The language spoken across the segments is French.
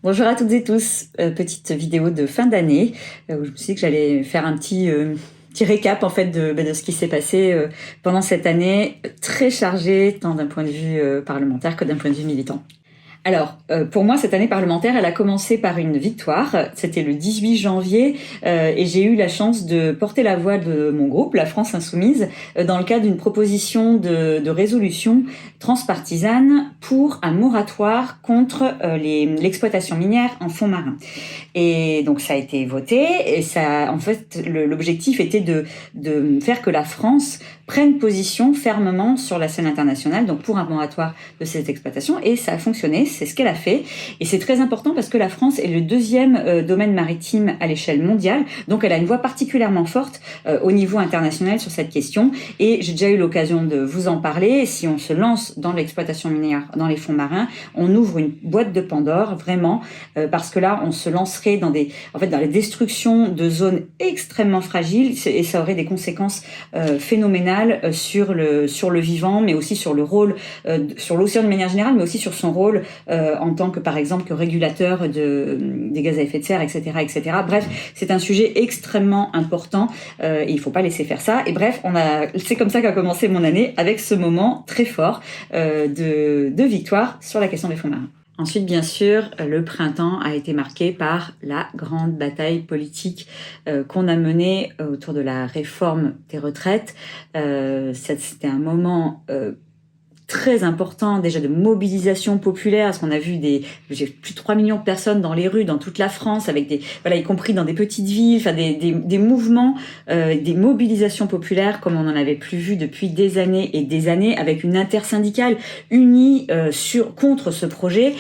Bonjour à toutes et tous, petite vidéo de fin d'année où je me suis dit que j'allais faire un petit récap en fait de ce qui s'est passé pendant cette année très chargée tant d'un point de vue parlementaire que d'un point de vue militant. Alors, pour moi, cette année parlementaire, elle a commencé par une victoire. C'était le 18 janvier et j'ai eu la chance de porter la voix de mon groupe, la France Insoumise, dans le cadre d'une proposition de résolution transpartisane pour un moratoire contre l'exploitation minière en fond marin. Et donc, ça a été voté et ça, en fait, l'objectif était de faire que la France prenne position fermement sur la scène internationale, donc pour un moratoire de cette exploitation, et ça a fonctionné, c'est ce qu'elle a fait, et c'est très important parce que la France est le deuxième domaine maritime à l'échelle mondiale, donc elle a une voix particulièrement forte au niveau international sur cette question, et j'ai déjà eu l'occasion de vous en parler. Si on se lance dans l'exploitation minière dans les fonds marins, on ouvre une boîte de Pandore, vraiment, parce que là, on se lancerait dans dans la destruction de zones extrêmement fragiles, et ça aurait des conséquences phénoménales sur le vivant, mais aussi sur le rôle, sur l'océan de manière générale, mais aussi sur son rôle en tant que, par exemple, que régulateur des gaz à effet de serre, etc., etc. Bref, c'est un sujet extrêmement important et il faut pas laisser faire ça. Et bref, c'est comme ça qu'a commencé mon année, avec ce moment très fort de victoire sur la question des fonds marins. Ensuite, bien sûr, le printemps a été marqué par la grande bataille politique qu'on a menée autour de la réforme des retraites. C'était un moment très important déjà de mobilisation populaire, parce qu'on a vu j'ai plus de 3 millions de personnes dans les rues dans toute la France, avec y compris dans des petites villes, enfin des mouvements, des mobilisations populaires comme on n'en avait plus vu depuis des années et des années, avec une intersyndicale unie contre ce projet.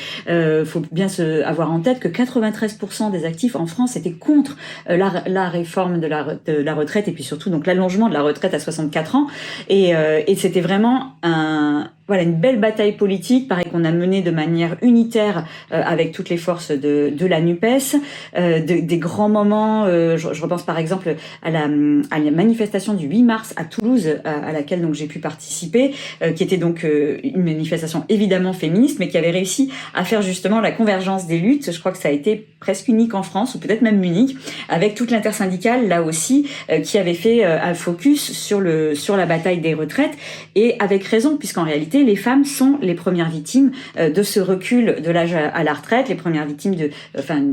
Faut bien avoir en tête que 93% des actifs en France étaient contre la réforme de la retraite, et puis surtout donc l'allongement de la retraite à 64 ans, et c'était vraiment une belle bataille politique, pareil, qu'on a menée de manière unitaire avec toutes les forces de la NUPES, des grands moments. Je repense par exemple à la manifestation du 8 mars à Toulouse, à laquelle donc j'ai pu participer, qui était donc une manifestation évidemment féministe, mais qui avait réussi à faire justement la convergence des luttes. Je crois que ça a été presque unique en France, ou peut-être même unique, avec toute l'intersyndicale là aussi, qui avait fait un focus sur la bataille des retraites, et avec raison, puisqu'en réalité les femmes sont les premières victimes de ce recul de l'âge à la retraite, les premières victimes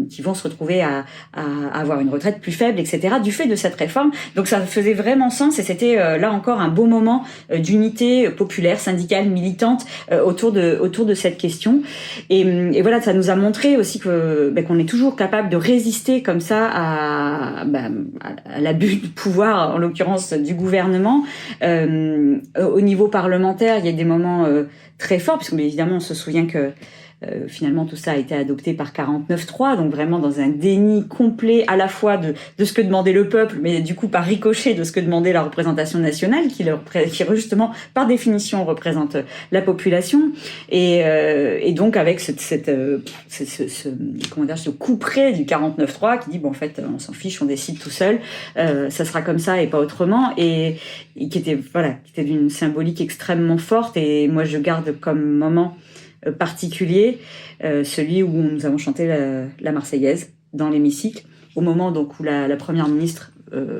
qui vont se retrouver à avoir une retraite plus faible, etc., du fait de cette réforme. Donc ça faisait vraiment sens, et c'était là encore un beau moment d'unité populaire, syndicale, militante autour de cette question. Et voilà, ça nous a montré aussi qu'on est toujours capable de résister comme ça à l'abus de pouvoir, en l'occurrence du gouvernement. Au niveau parlementaire, il y a des moments très forts, puisque évidemment on se souvient que finalement tout ça a été adopté par 49.3, donc vraiment dans un déni complet à la fois de ce que demandait le peuple, mais du coup par ricochet de ce que demandait la représentation nationale, qui justement par définition représente la population, et donc avec ce couperet du 49.3 qui dit bon, en fait on s'en fiche, on décide tout seul, ça sera comme ça et pas autrement, et qui était d'une symbolique extrêmement forte. Et moi je garde comme moment particulier celui où nous avons chanté la Marseillaise dans l'hémicycle, au moment donc où la première ministre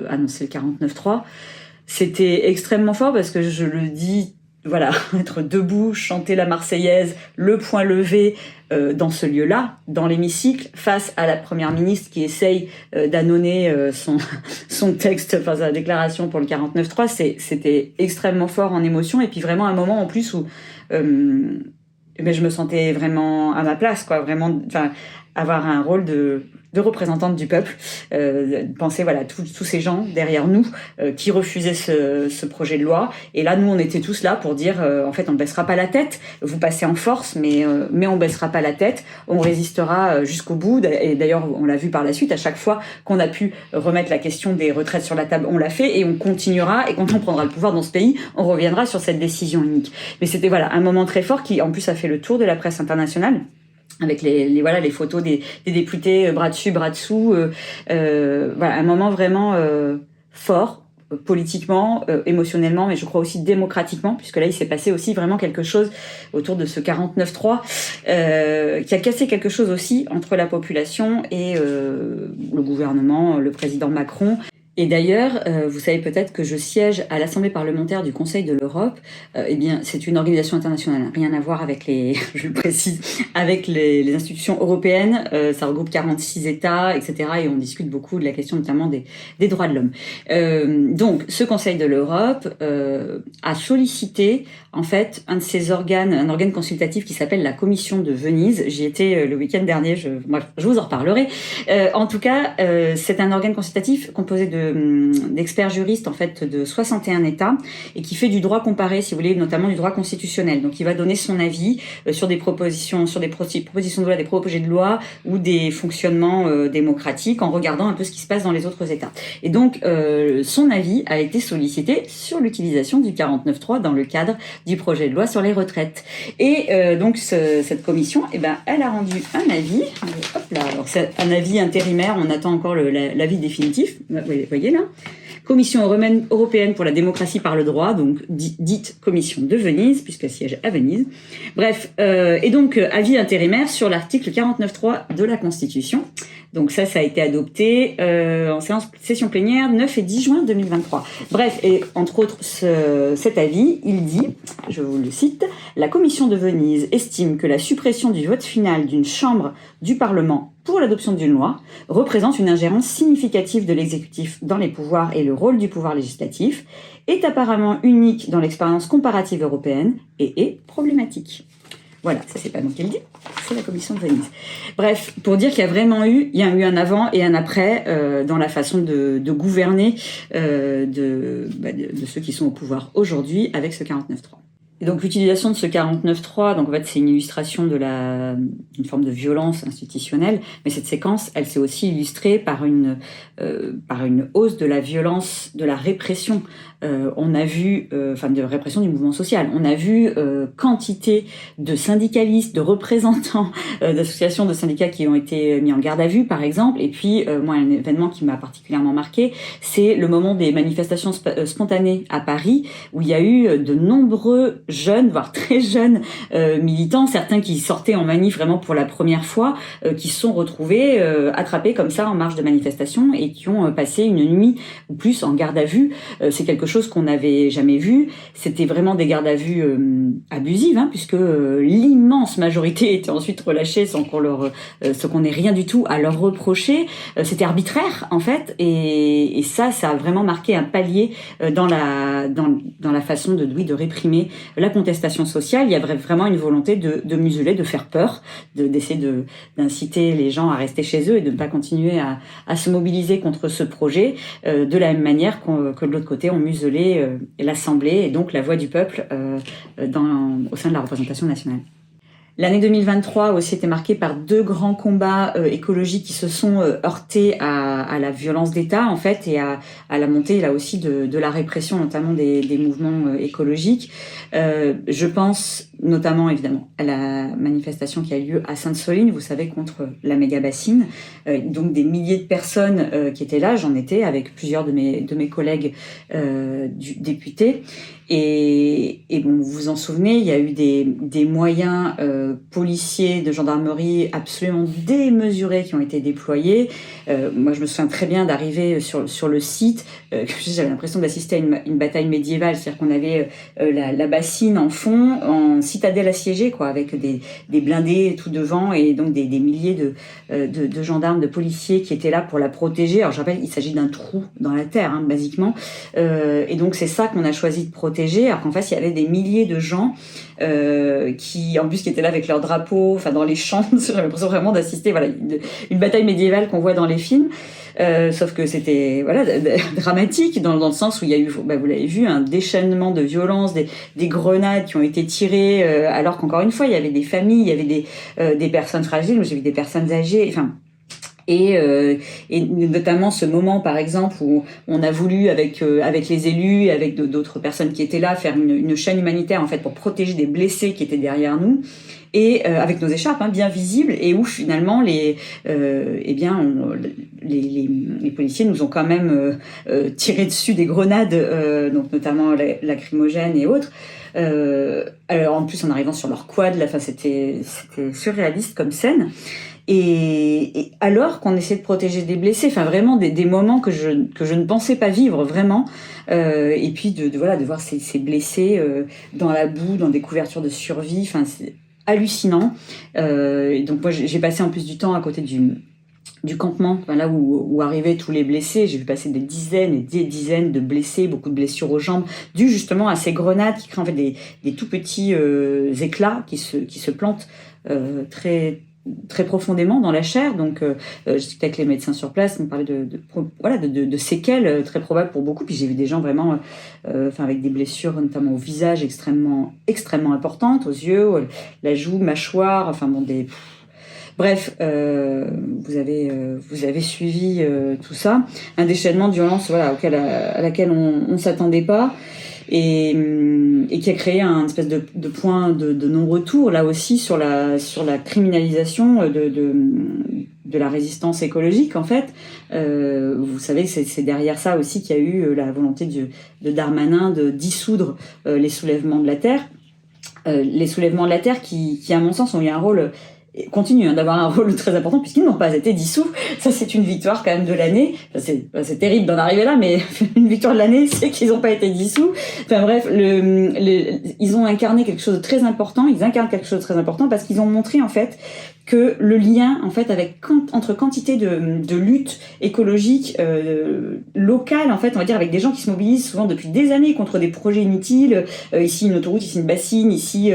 annonçait le 49.3. C'était extrêmement fort, parce que je le dis, être debout, chanter la Marseillaise, le poing levé dans ce lieu-là, dans l'hémicycle, face à la première ministre qui essaye d'annoncer son texte, sa déclaration pour le 49.3, c'était extrêmement fort en émotion, et puis vraiment un moment en plus où je me sentais vraiment à ma place, vraiment, avoir un rôle de représentante du peuple, penser tous ces gens derrière nous qui refusaient ce projet de loi, et là nous on était tous là pour dire en fait on baissera pas la tête, vous passez en force, mais on baissera pas la tête, on résistera jusqu'au bout. Et d'ailleurs on l'a vu par la suite, à chaque fois qu'on a pu remettre la question des retraites sur la table, on l'a fait, et on continuera, et quand on prendra le pouvoir dans ce pays, on reviendra sur cette décision unique. Mais c'était un moment très fort qui en plus a fait le tour de la presse internationale, avec les photos des députés bras dessus, bras dessous, un moment vraiment fort politiquement, émotionnellement, mais je crois aussi démocratiquement, puisque là il s'est passé aussi vraiment quelque chose autour de ce 49.3 qui a cassé quelque chose aussi entre la population et le gouvernement, le président Macron. Et d'ailleurs, vous savez peut-être que je siège à l'Assemblée parlementaire du Conseil de l'Europe. Eh bien, c'est une organisation internationale, rien à voir avec les, je le précise, avec les institutions européennes. Ça regroupe 46 États, etc. Et on discute beaucoup de la question notamment des droits de l'homme. Donc, ce Conseil de l'Europe a sollicité en fait un de ces organes, un organe consultatif qui s'appelle la Commission de Venise. J'y étais le week-end dernier. Je vous en reparlerai. En tout cas, c'est un organe consultatif composé d'experts juristes en fait de 61 États et qui fait du droit comparé, si vous voulez, notamment du droit constitutionnel. Donc, il va donner son avis sur des propositions, sur des propositions de loi, des projets de loi ou des fonctionnements démocratiques en regardant un peu ce qui se passe dans les autres États. Et donc, son avis a été sollicité sur l'utilisation du 49.3 dans le cadre du projet de loi sur les retraites. Et donc, cette commission, eh ben, elle a rendu un avis. Hop là, alors c'est un avis intérimaire. On attend encore l'avis définitif. Vous voyez là, Commission européenne pour la démocratie par le droit, donc dite Commission de Venise, puisqu'elle siège à Venise. Bref, et donc avis intérimaire sur l'article 49.3 de la Constitution. Donc ça a été adopté en session plénière 9 et 10 juin 2023. Bref, et entre autres, cet avis, il dit, je vous le cite, « La Commission de Venise estime que la suppression du vote final d'une chambre du Parlement pour l'adoption d'une loi représente une ingérence significative de l'exécutif dans les pouvoirs et le rôle du pouvoir législatif, est apparemment unique dans l'expérience comparative européenne et est problématique. » Voilà, ça c'est pas moi qui le dis, c'est la Commission de Venise. Bref, pour dire qu'il y a vraiment eu un avant et un après dans la façon de gouverner de ceux qui sont au pouvoir aujourd'hui avec ce 49.3. Et donc l'utilisation de ce 49.3, donc en fait c'est une illustration d'une forme de violence institutionnelle, mais cette séquence, elle s'est aussi illustrée par une hausse de la violence, de la répression. On a vu, de répression du mouvement social. On a vu quantité de syndicalistes, de représentants d'associations de syndicats qui ont été mis en garde à vue, par exemple. Et puis, moi, un événement qui m'a particulièrement marqué, c'est le moment des manifestations spontanées à Paris, où il y a eu de nombreux jeunes, voire très jeunes militants, certains qui sortaient en manif vraiment pour la première fois, qui se sont retrouvés attrapés comme ça en marge de manifestation et qui ont passé une nuit ou plus en garde à vue. C'est quelque chose qu'on n'avait jamais vu. C'était vraiment des gardes à vue abusives, puisque l'immense majorité était ensuite relâchée sans qu'on n'ait rien du tout à leur reprocher. C'était arbitraire en fait, et ça a vraiment marqué un palier dans la façon de réprimer la contestation sociale. Il y avait vraiment une volonté de museler, de faire peur, d'essayer d'inciter les gens à rester chez eux et de ne pas continuer à se mobiliser contre ce projet, de la même manière que de l'autre côté on muselait l'Assemblée et donc la voix du peuple au sein de la représentation nationale. L'année 2023 a aussi été marquée par deux grands combats écologiques qui se sont heurtés à la violence d'État en fait et à la montée là aussi de la répression notamment des mouvements écologiques. Je pense notamment évidemment à la manifestation qui a lieu à Sainte-Soline, vous savez, contre la méga-bassine. Donc des milliers de personnes qui étaient là, j'en étais avec plusieurs de mes collègues députés. Et bon, vous vous en souvenez, il y a eu des moyens policiers, de gendarmerie absolument démesurés qui ont été déployés. Moi, je me souviens très bien d'arriver sur le site. J'avais l'impression d'assister à une bataille médiévale, c'est-à-dire qu'on avait la bassine en fond, en citadelle assiégée, quoi, avec des blindés tout devant et donc des milliers de gendarmes, de policiers qui étaient là pour la protéger. Alors, je rappelle, il s'agit d'un trou dans la terre, basiquement. Et donc, c'est ça qu'on a choisi de protéger, alors qu'en face, il y avait des milliers de gens qui étaient là avec leurs drapeaux, dans les champs. J'avais l'impression vraiment d'assister, une bataille médiévale qu'on voit dans les films. Sauf que c'était dramatique dans le sens où il y a eu, vous l'avez vu, un déchaînement de violence, des grenades qui ont été tirées, alors qu'encore une fois, il y avait des familles, il y avait des personnes fragiles, j'ai vu des personnes âgées, Et notamment ce moment, par exemple, où on a voulu, avec les élus, avec d'autres personnes qui étaient là, faire une chaîne humanitaire, en fait, pour protéger des blessés qui étaient derrière nous, et avec nos écharpes bien visibles, et où finalement les policiers nous ont quand même tiré dessus des grenades, donc notamment lacrymogènes et autres. Alors en plus en arrivant sur leur quad, là, c'était surréaliste comme scène. Et alors qu'on essaie de protéger des blessés, enfin vraiment des moments que je ne pensais pas vivre vraiment, et puis de voir ces blessés dans la boue, dans des couvertures de survie, enfin c'est hallucinant. Et donc moi j'ai passé en plus du temps à côté du campement, là où arrivaient tous les blessés. J'ai vu passer des dizaines et des dizaines de blessés, beaucoup de blessures aux jambes, dues justement à ces grenades qui créent en fait des tout petits éclats qui se plantent très très profondément dans la chair. Donc je discutais avec les médecins sur place, ils me parlaient de séquelles très probables pour beaucoup. Puis j'ai vu des gens vraiment avec des blessures notamment au visage extrêmement importantes, aux yeux, la joue, mâchoire, bref, vous avez suivi tout ça, un déchaînement de violence à laquelle on s'attendait pas, et qui a créé un espèce de point de non-retour là aussi sur la criminalisation de la résistance écologique en fait. Vous savez que c'est derrière ça aussi qu'il y a eu la volonté de Darmanin de dissoudre les soulèvements de la terre. Les soulèvements de la terre qui à mon sens ont eu un rôle, continuent d'avoir un rôle très important puisqu'ils n'ont pas été dissous. Ça, c'est une victoire quand même de l'année. C'est terrible d'en arriver là, mais une victoire de l'année, c'est qu'ils n'ont pas été dissous. Enfin bref, ils ont incarné quelque chose de très important. Ils incarnent quelque chose de très important parce qu'ils ont montré en fait que le lien en fait entre quantité de lutte écologique locale, en fait, on va dire, avec des gens qui se mobilisent souvent depuis des années contre des projets inutiles, ici une autoroute, ici une bassine, ici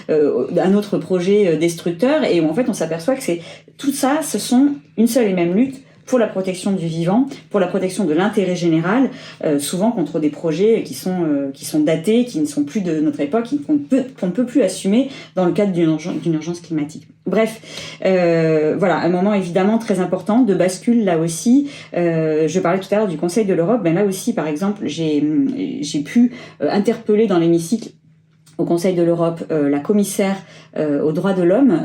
un autre projet destructeur, et où en fait on s'aperçoit que c'est tout ça, ce sont une seule et même lutte pour la protection du vivant, pour la protection de l'intérêt général, souvent contre des projets qui sont datés, qui ne sont plus de notre époque, qu'on ne peut plus assumer dans le cadre d'une urgence climatique. Bref, voilà, un moment évidemment très important de bascule là aussi. Je parlais tout à l'heure du Conseil de l'Europe, là aussi par exemple j'ai pu interpeller dans l'hémicycle au Conseil de l'Europe la commissaire aux droits de l'homme,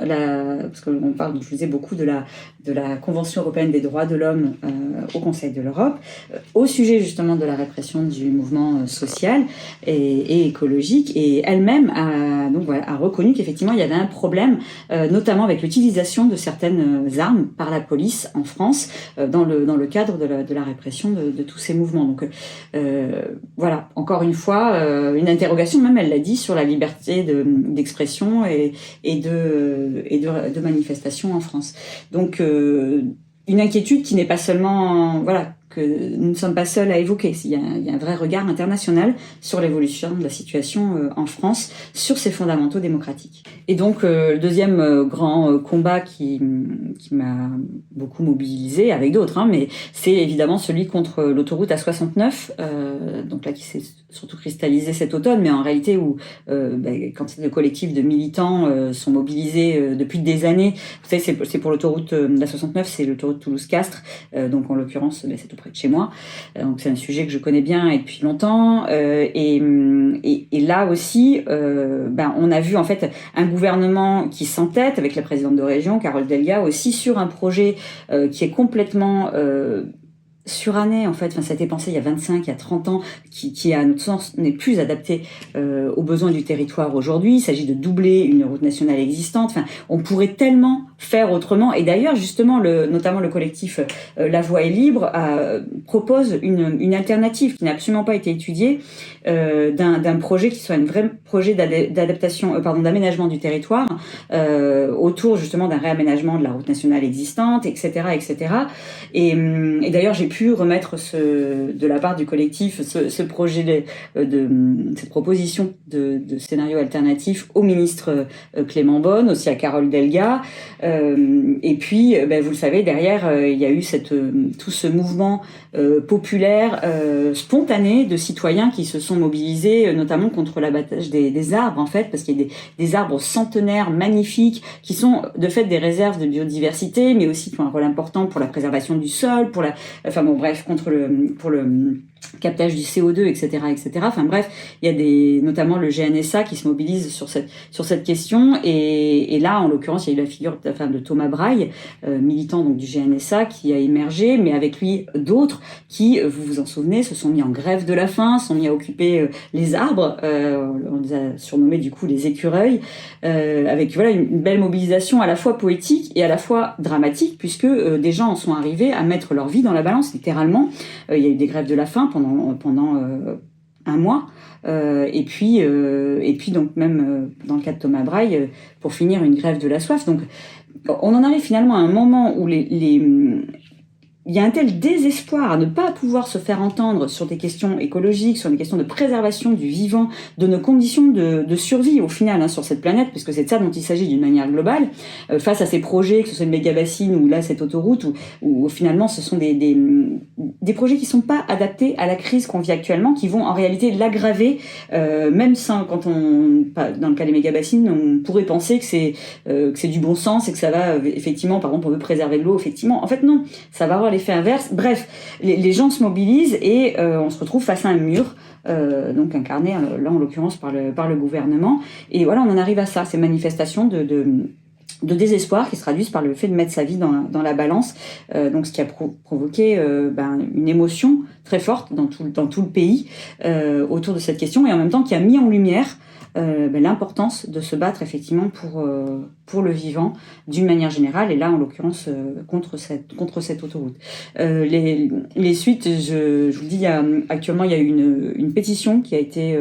parce qu'on parle, je vous disais, beaucoup de la Convention européenne des droits de l'homme au Conseil de l'Europe, au sujet justement de la répression du mouvement social et écologique, et elle-même a reconnu qu'effectivement il y avait un problème, notamment avec l'utilisation de certaines armes par la police en France dans le cadre de la répression de tous ces mouvements. Donc voilà, encore une fois, une interrogation, même elle l'a dit, sur la liberté d'expression et de manifestation en France. Donc une inquiétude qui n'est pas seulement que nous ne sommes pas seuls à évoquer. Il y a un vrai regard international sur l'évolution de la situation en France, sur ses fondamentaux démocratiques. Et donc, le deuxième grand combat qui m'a beaucoup mobilisée, avec d'autres, mais c'est évidemment celui contre l'autoroute A69, donc là qui s'est surtout cristallisé cet automne, mais en réalité où quantité de collectifs de militants sont mobilisés depuis des années. Vous savez, c'est pour l'autoroute A69, c'est l'autoroute Toulouse-Castres, donc en l'occurrence, c'est tout près de chez moi. Donc c'est un sujet que je connais bien et depuis longtemps. Et là aussi, on a vu en fait un gouvernement qui s'entête avec la présidente de région, Carole Delga, aussi sur un projet qui est complètement suranné en fait, ça a été pensé il y a 25, il y a 30 ans, qui à notre sens n'est plus adapté aux besoins du territoire aujourd'hui. Il s'agit de doubler une route nationale existante. On pourrait tellement faire autrement. Et d'ailleurs, justement, notamment le collectif La Voie est libre propose une alternative qui n'a absolument pas été étudiée, d'un projet qui soit un vrai projet d'aménagement du territoire autour justement d'un réaménagement de la route nationale existante, etc., etc. Et d'ailleurs, j'ai pu remettre de la part du collectif ce projet cette proposition de scénario alternatif au ministre Clément Beaune, aussi à Carole Delga. Et puis, vous le savez, derrière, il y a eu tout ce mouvement populaire, spontané de citoyens qui se sont mobilisés, notamment contre l'abattage des arbres, en fait, parce qu'il y a des arbres centenaires magnifiques qui sont de fait des réserves de biodiversité, mais aussi qui ont un rôle important pour la préservation du sol, pour le captage du CO2, etc., etc. Enfin bref, il y a notamment le GNSA qui se mobilise sur cette question, et là, en l'occurrence, il y a eu la figure de Thomas Braille, militant donc du GNSA, qui a émergé, mais avec lui d'autres qui, vous vous en souvenez, se sont mis en grève de la faim, sont mis à occuper les arbres, on les a surnommés du coup les écureuils, avec une belle mobilisation à la fois poétique et à la fois dramatique, puisque des gens en sont arrivés à mettre leur vie dans la balance, littéralement. Il y a eu des grèves de la faim pendant un mois, et puis donc même dans le cas de Thomas Braille, pour finir, une grève de la soif. Donc on en arrive finalement à un moment où il y a un tel désespoir à ne pas pouvoir se faire entendre sur des questions écologiques, sur des questions de préservation du vivant, de nos conditions de survie au final sur cette planète, puisque c'est de ça dont il s'agit d'une manière globale, face à ces projets, que ce soit une méga-bassine ou là cette autoroute, où finalement ce sont des projets qui sont pas adaptés à la crise qu'on vit actuellement, qui vont en réalité l'aggraver, même sans, dans le cas des méga-bassines, on pourrait penser que c'est du bon sens et que ça va effectivement, par exemple, on veut préserver l'eau, effectivement. En fait, non, ça va avoir l'effet inverse. Bref, les gens se mobilisent et on se retrouve face à un mur, donc incarné là en l'occurrence par le gouvernement. Et voilà, on en arrive à ça, ces manifestations de désespoir qui se traduisent par le fait de mettre sa vie dans la balance, donc ce qui a provoqué une émotion très forte dans tout le pays autour de cette question, et en même temps qui a mis en lumière l'importance de se battre effectivement pour le vivant d'une manière générale, et là en l'occurrence contre cette autoroute. Les suites, je vous le dis, actuellement il y a une pétition qui a été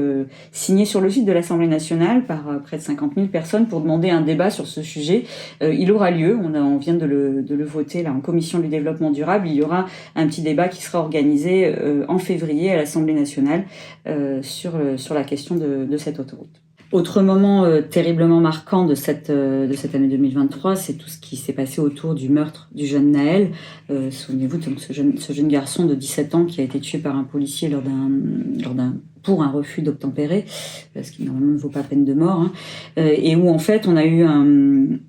signée sur le site de l'Assemblée nationale par près de 50 000 personnes pour demander un débat sur ce sujet. Il aura lieu, on vient de le voter là en commission du développement durable. Il y aura un petit débat qui sera organisé en février à l'Assemblée nationale sur la question de cette autoroute. Autre moment terriblement marquant de cette année 2023, c'est tout ce qui s'est passé autour du meurtre du jeune Naël. Souvenez-vous, donc ce jeune garçon de 17 ans qui a été tué par un policier pour un refus d'obtempérer, ce qui normalement ne vaut pas peine de mort, et où en fait on a eu un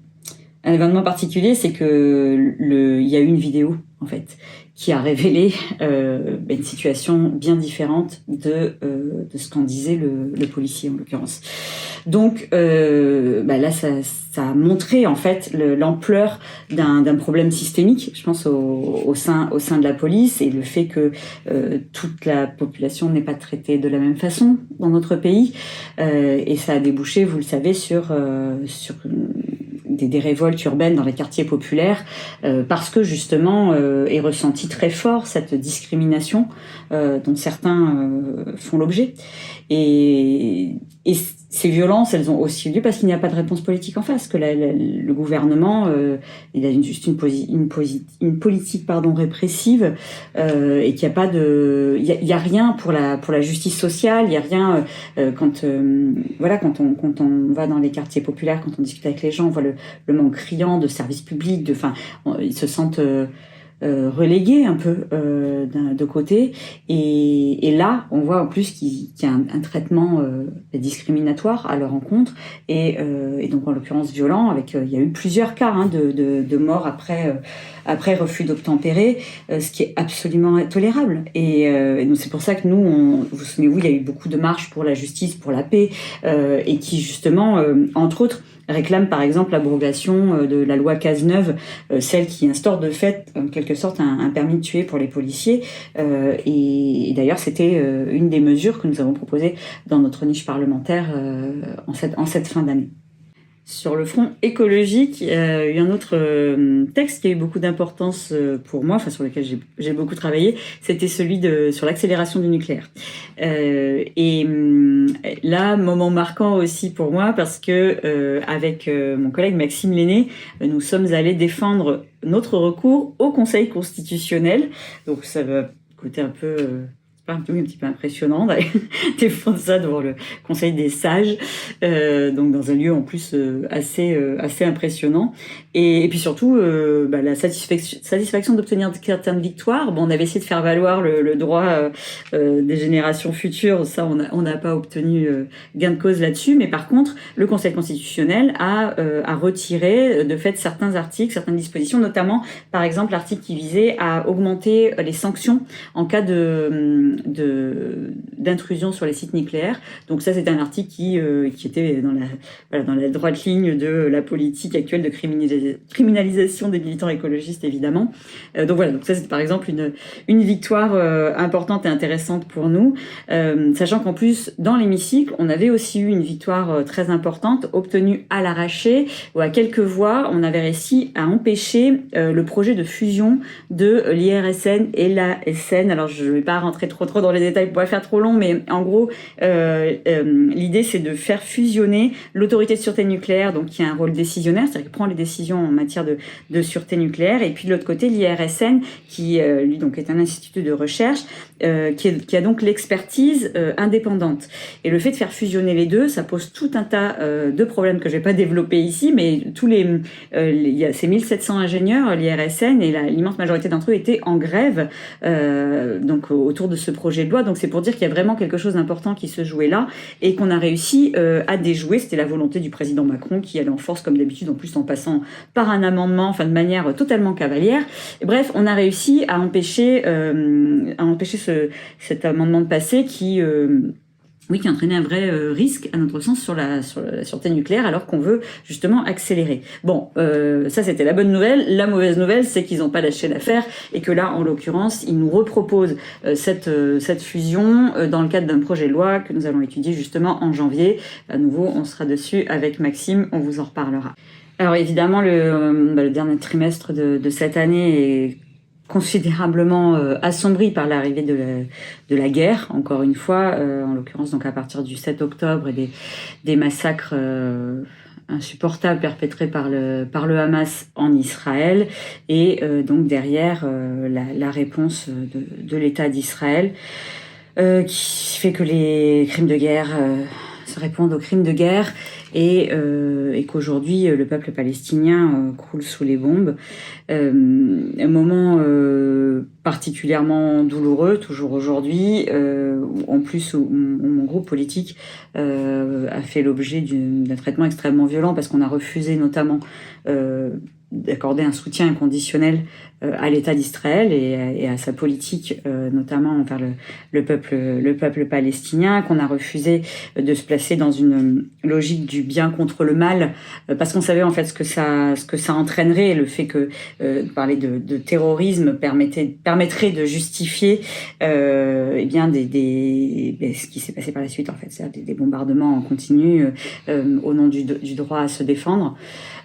événement particulier, c'est que il y a eu une vidéo en fait qui a révélé une situation bien différente de ce qu'en disait le policier en l'occurrence. Donc là ça a montré en fait l'ampleur d'un problème systémique, je pense au sein de la police, et le fait que toute la population n'est pas traitée de la même façon dans notre pays, et ça a débouché, vous le savez, sur des révoltes urbaines dans les quartiers populaires, parce que justement est ressentie très fort cette discrimination dont certains font l'objet, et ces violences, elles ont aussi lieu parce qu'il n'y a pas de réponse politique en face, que le gouvernement il a juste une politique répressive, et qu'il n'y a pas il y a rien pour la justice sociale, il y a rien quand on va dans les quartiers populaires, quand on discute avec les gens, on voit le manque criant de services publics, ils se sentent relégués un peu de côté, et là on voit en plus qu'il y a un traitement discriminatoire à leur encontre, et donc en l'occurrence violent, avec il y a eu plusieurs cas de morts après refus d'obtempérer, ce qui est absolument intolérable, et donc c'est pour ça que nous, vous souvenez-vous, il y a eu beaucoup de marches pour la justice, pour la paix, et qui justement entre autres réclame par exemple l'abrogation de la loi Cazeneuve, celle qui instaure de fait en quelque sorte un permis de tuer pour les policiers, et d'ailleurs c'était une des mesures que nous avons proposées dans notre niche parlementaire en cette fin d'année. Sur le front écologique, il y a eu un autre texte qui a eu beaucoup d'importance pour moi, enfin sur lequel j'ai beaucoup travaillé, c'était celui sur l'accélération du nucléaire. Là, moment marquant aussi pour moi parce que avec mon collègue Maxime Lenné, nous sommes allés défendre notre recours au Conseil constitutionnel. Donc ça va côté un peu un petit peu impressionnant d'aller défendre ça devant le Conseil des sages, donc dans un lieu en plus assez impressionnant. Et puis surtout la satisfaction d'obtenir certaines victoires. Bon, on avait essayé de faire valoir le droit des générations futures, ça on n'a pas obtenu gain de cause là-dessus, mais par contre le Conseil constitutionnel a retiré de fait certains articles, certaines dispositions, notamment par exemple l'article qui visait à augmenter les sanctions en cas d'intrusion sur les sites nucléaires. Donc ça, c'est un article qui était dans la droite ligne de la politique actuelle de criminalisation des militants écologistes, évidemment. Donc ça, c'est par exemple une victoire importante et intéressante pour nous, sachant qu'en plus, dans l'hémicycle, on avait aussi eu une victoire très importante, obtenue à l'arraché, où à quelques voix, on avait réussi à empêcher le projet de fusion de l'IRSN et la SN. Alors, je ne vais pas rentrer trop dans les détails pour pas faire trop long, mais en gros, l'idée, c'est de faire fusionner l'autorité de sûreté nucléaire, donc qui a un rôle décisionnaire, c'est-à-dire qui prend les décisions en matière de sûreté nucléaire, et puis de l'autre côté, l'IRSN, qui lui donc est un institut de recherche, qui a donc l'expertise indépendante. Et le fait de faire fusionner les deux, ça pose tout un tas de problèmes que je vais pas développer ici, mais il y a ces 1700 ingénieurs, l'IRSN, et l'immense majorité d'entre eux étaient en grève, donc autour de ce projet de loi. Donc c'est pour dire qu'il y a vraiment quelque chose d'important qui se jouait là et qu'on a réussi à déjouer. C'était la volonté du président Macron qui allait en force comme d'habitude, en plus en passant par un amendement, enfin de manière totalement cavalière. Et bref, on a réussi à empêcher cet amendement de passer qui entraînait un vrai risque, à notre sens, sur la sûreté nucléaire, alors qu'on veut justement accélérer. Bon, ça c'était la bonne nouvelle. La mauvaise nouvelle, c'est qu'ils n'ont pas lâché l'affaire et que là, en l'occurrence, ils nous reproposent cette fusion dans le cadre d'un projet de loi que nous allons étudier justement en janvier. À nouveau, on sera dessus avec Maxime, on vous en reparlera. Alors évidemment, le dernier trimestre de cette année est considérablement assombri par l'arrivée de la guerre, encore une fois, en l'occurrence donc à partir du 7 octobre et des massacres insupportables perpétrés par le Hamas en Israël, et donc derrière la réponse de l'État d'Israël qui fait que les crimes de guerre se répondent aux crimes de guerre et qu'aujourd'hui le peuple palestinien croule sous les bombes. Un moment particulièrement douloureux, toujours aujourd'hui, en plus où mon groupe politique a fait l'objet d'un traitement extrêmement violent parce qu'on a refusé notamment d'accorder un soutien inconditionnel à l'État d'Israël et à sa politique, notamment envers le peuple palestinien, qu'on a refusé de se placer dans une logique du bien contre le mal, parce qu'on savait en fait ce que ça entraînerait, le fait que parler de terrorisme permettrait de justifier ce qui s'est passé par la suite, en fait, c'est-à-dire des bombardements en continu au nom du droit à se défendre.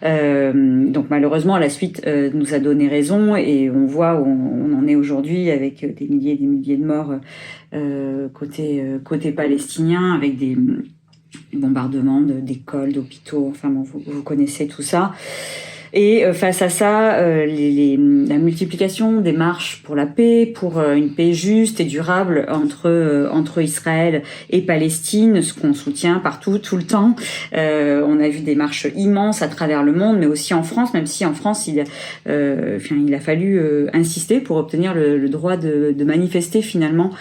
Donc malheureusement la suite nous a donné raison et on voit où on en est aujourd'hui avec des milliers et des milliers de morts côté palestinien, avec des bombardements d'écoles, d'hôpitaux, enfin bon, vous connaissez tout ça. Et face à ça, la multiplication des marches pour la paix, pour une paix juste et durable entre Israël et Palestine, ce qu'on soutient partout, tout le temps. On a vu des marches immenses à travers le monde, mais aussi en France, même si en France, il a fallu insister pour obtenir le droit de manifester finalement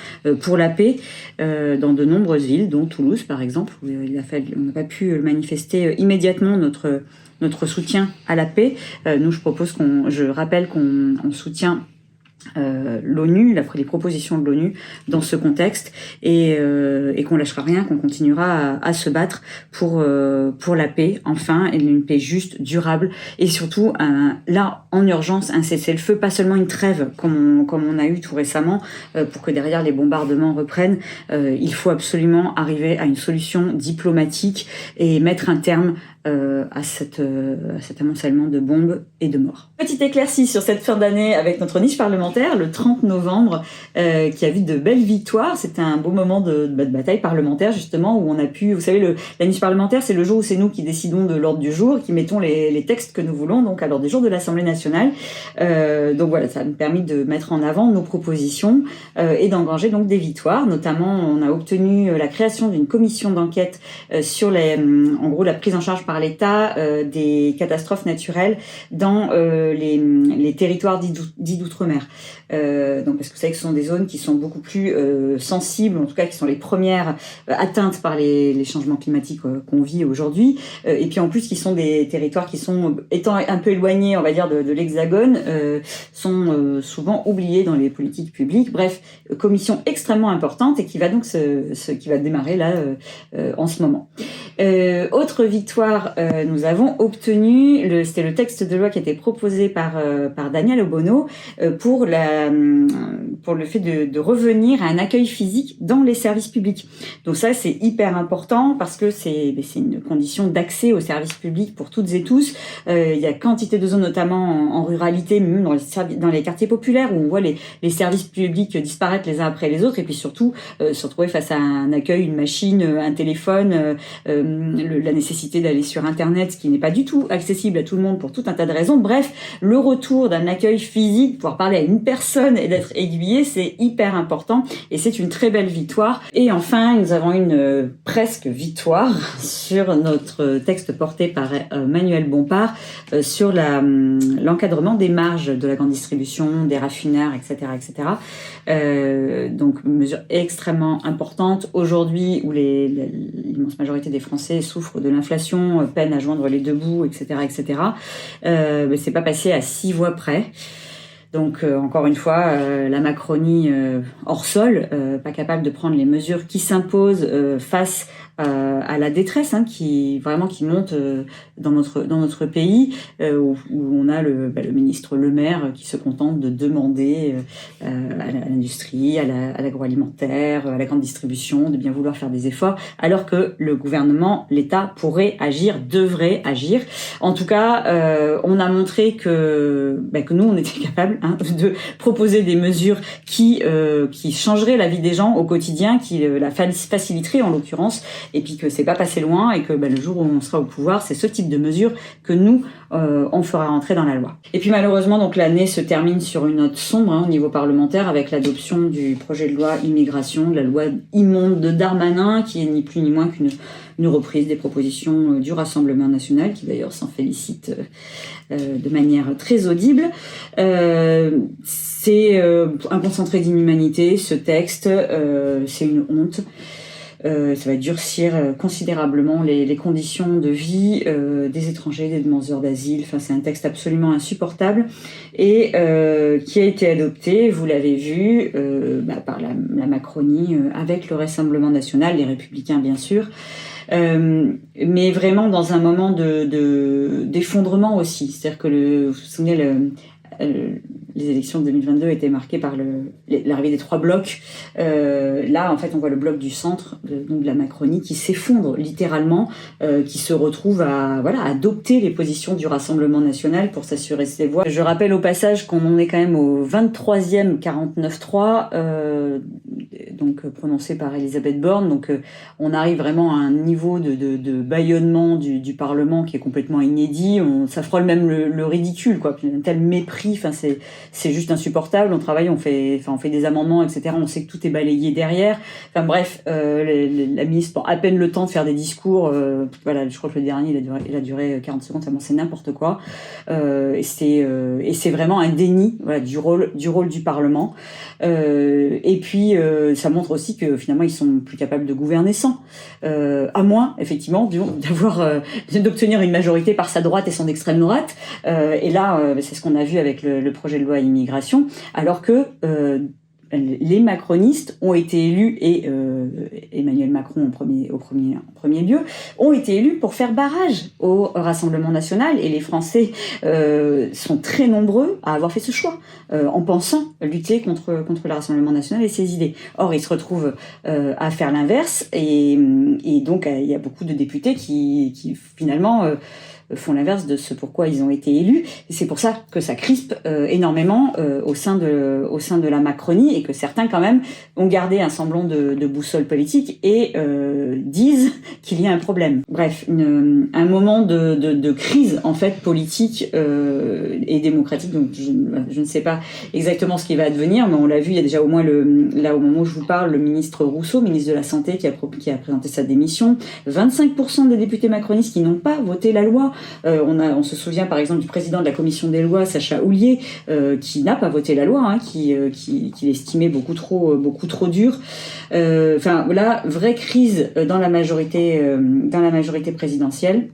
pour la paix dans de nombreuses villes, dont Toulouse par exemple, où on n'a pas pu manifester immédiatement notre soutien à la paix. Nous, je rappelle qu'on soutient l'ONU, les propositions de l'ONU dans ce contexte, et qu'on lâchera rien, qu'on continuera à se battre pour la paix, enfin, et une paix juste, durable, et surtout, là, en urgence, un cessez-le-feu, pas seulement une trêve, comme on a eu tout récemment, pour que derrière les bombardements reprennent. Il faut absolument arriver à une solution diplomatique et mettre un terme à cet amoncellement de bombes et de morts. Petite éclaircie sur cette fin d'année avec notre niche parlementaire, le 30 novembre, qui a vu de belles victoires. C'était un beau moment de bataille parlementaire, justement, où on a pu... Vous savez, la niche parlementaire, c'est le jour où c'est nous qui décidons de l'ordre du jour, qui mettons les textes que nous voulons, donc à l'ordre du jour de l'Assemblée nationale. Donc voilà, ça nous a permis de mettre en avant nos propositions et d'engranger donc des victoires. Notamment, on a obtenu la création d'une commission d'enquête sur en gros la prise en charge par l'État des catastrophes naturelles dans les territoires dits d'outre-mer. Donc parce que vous savez que ce sont des zones qui sont beaucoup plus sensibles, en tout cas qui sont les premières atteintes par les changements climatiques qu'on vit aujourd'hui, et puis en plus qui sont des territoires qui sont, étant un peu éloignés, on va dire, de l'Hexagone, sont souvent oubliés dans les politiques publiques. Bref, commission extrêmement importante et qui va donc qui va démarrer là en ce moment. Autre victoire, nous avons obtenu, c'était le texte de loi qui a été proposé par Daniel Obono pour le fait de revenir à un accueil physique dans les services publics. Donc ça, c'est hyper important parce que c'est une condition d'accès aux services publics pour toutes et tous. Il y a quantité de zones, notamment en ruralité, même dans les quartiers populaires, où on voit les services publics disparaître les uns après les autres, et puis surtout se retrouver face à un accueil, une machine, un téléphone, la nécessité d'aller sur Internet, ce qui n'est pas du tout accessible à tout le monde pour tout un tas de raisons. Bref, le retour d'un accueil physique, pouvoir parler à une personne et d'être aiguillé, c'est hyper important et c'est une très belle victoire. Et enfin, nous avons une presque victoire sur notre texte porté par Manuel Bompard sur l'encadrement des marges de la grande distribution, des raffineurs, etc., etc. Donc, une mesure extrêmement importante aujourd'hui où l'immense majorité des Français souffrent de l'inflation, peinent à joindre les deux bouts, etc., etc. Mais c'est pas passé à 6 voix près. Donc, encore une fois, la Macronie hors sol, pas capable de prendre les mesures qui s'imposent face à la détresse qui monte dans notre pays, où on a le ministre Le Maire qui se contente de demander à l'industrie, à l'agroalimentaire, à la grande distribution de bien vouloir faire des efforts, alors que le gouvernement, l'État pourrait agir, devrait agir. En tout cas, on a montré que nous, on était capables de proposer des mesures qui changeraient la vie des gens au quotidien, qui la faciliteraient en l'occurrence, et puis que c'est pas passé loin et que le jour où on sera au pouvoir, c'est ce type de mesures que nous, on fera rentrer dans la loi. Et puis malheureusement, donc l'année se termine sur une note sombre au niveau parlementaire avec l'adoption du projet de loi immigration, la loi immonde de Darmanin, qui est ni plus ni moins qu'une reprise des propositions du Rassemblement national, qui d'ailleurs s'en félicite de manière très audible. C'est un concentré d'inhumanité, ce texte, c'est une honte. Ça va durcir considérablement les conditions de vie des étrangers, des demandeurs d'asile. Enfin, c'est un texte absolument insupportable et qui a été adopté, vous l'avez vu, par la Macronie avec le Rassemblement national, les Républicains bien sûr. Mais vraiment dans un moment d'effondrement aussi. C'est-à-dire que vous vous souvenez, les élections de 2022 étaient marquées par l'arrivée des 3 blocs. Là, en fait, on voit le bloc du centre, donc de la Macronie, qui s'effondre littéralement, qui se retrouve à adopter les positions du Rassemblement national pour s'assurer ses voix. Je rappelle au passage qu'on en est quand même au 23e 49.3, donc prononcé par Elisabeth Borne. Donc on arrive vraiment à un niveau de bâillonnement du Parlement qui est complètement inédit. Ça frôle même le ridicule, quoi. Un tel mépris. Enfin, c'est juste insupportable. On travaille, on fait des amendements, etc. On sait que tout est balayé derrière. Enfin bref, la ministre prend à peine le temps de faire des discours. Je crois que le dernier, il a duré 40 secondes. Enfin, c'est n'importe quoi. Et c'est vraiment un déni, du rôle du Parlement. Et puis ça montre aussi que finalement ils sont plus capables de gouverner sans, à moins effectivement d'obtenir une majorité par sa droite et son extrême droite. Et là, c'est ce qu'on a vu avec le projet de loi immigration, alors que les macronistes ont été élus, et Emmanuel Macron au premier lieu, ont été élus pour faire barrage au Rassemblement national, et les Français sont très nombreux à avoir fait ce choix, en pensant lutter contre le Rassemblement national et ses idées. Or, ils se retrouvent à faire l'inverse, et donc il y a beaucoup de députés qui finalement font l'inverse de ce pourquoi ils ont été élus. Et c'est pour ça que ça crispe énormément au sein de la Macronie, et que certains quand même ont gardé un semblant de boussole politique et disent qu'il y a un problème. Bref, un moment de crise en fait politique et démocratique. Donc je ne sais pas exactement ce qui va advenir, mais on l'a vu, il y a déjà au moins là au moment où je vous parle, le ministre Rousseau, ministre de la Santé, qui a présenté sa démission. 25% des députés macronistes qui n'ont pas voté la loi. On se souvient par exemple du président de la commission des lois, Sacha Houlié, qui n'a pas voté la loi, qui l'estimait beaucoup trop dure. Enfin là, vraie crise dans la majorité présidentielle.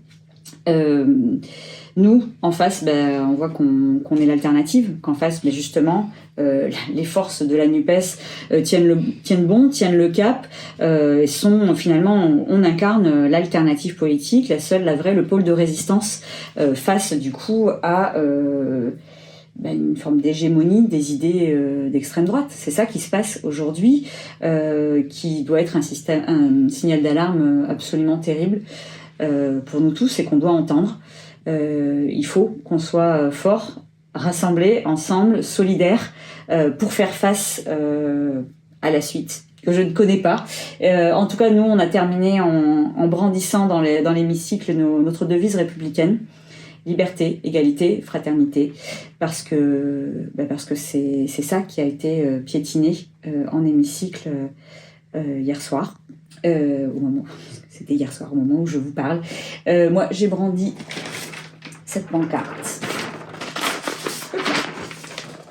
Nous, en face, on voit qu'on est l'alternative, qu'en face, justement, les forces de la NUPES tiennent le cap, finalement, on incarne l'alternative politique, la vraie, le pôle de résistance face, du coup, à une forme d'hégémonie des idées d'extrême droite. C'est ça qui se passe aujourd'hui, qui doit être un signal d'alarme absolument terrible pour nous tous, et qu'on doit entendre. Il faut qu'on soit forts, rassemblés, ensemble, solidaires, pour faire face à la suite, que je ne connais pas. En tout cas, nous, on a terminé en brandissant dans l'hémicycle notre devise républicaine: liberté, égalité, fraternité, parce que c'est ça qui a été piétiné en hémicycle hier soir. C'était hier soir, au moment où je vous parle. Moi, j'ai brandi cette pancarte.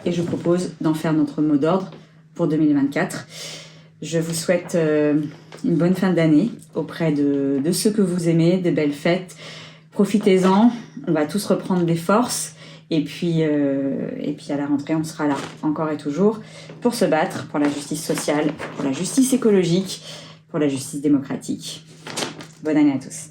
Et je propose d'en faire notre mot d'ordre pour 2024. Je vous souhaite une bonne fin d'année auprès de ceux que vous aimez, de belles fêtes. Profitez-en, on va tous reprendre des forces. Et puis à la rentrée, on sera là, encore et toujours, pour se battre pour la justice sociale, pour la justice écologique, pour la justice démocratique. Bonne année à tous.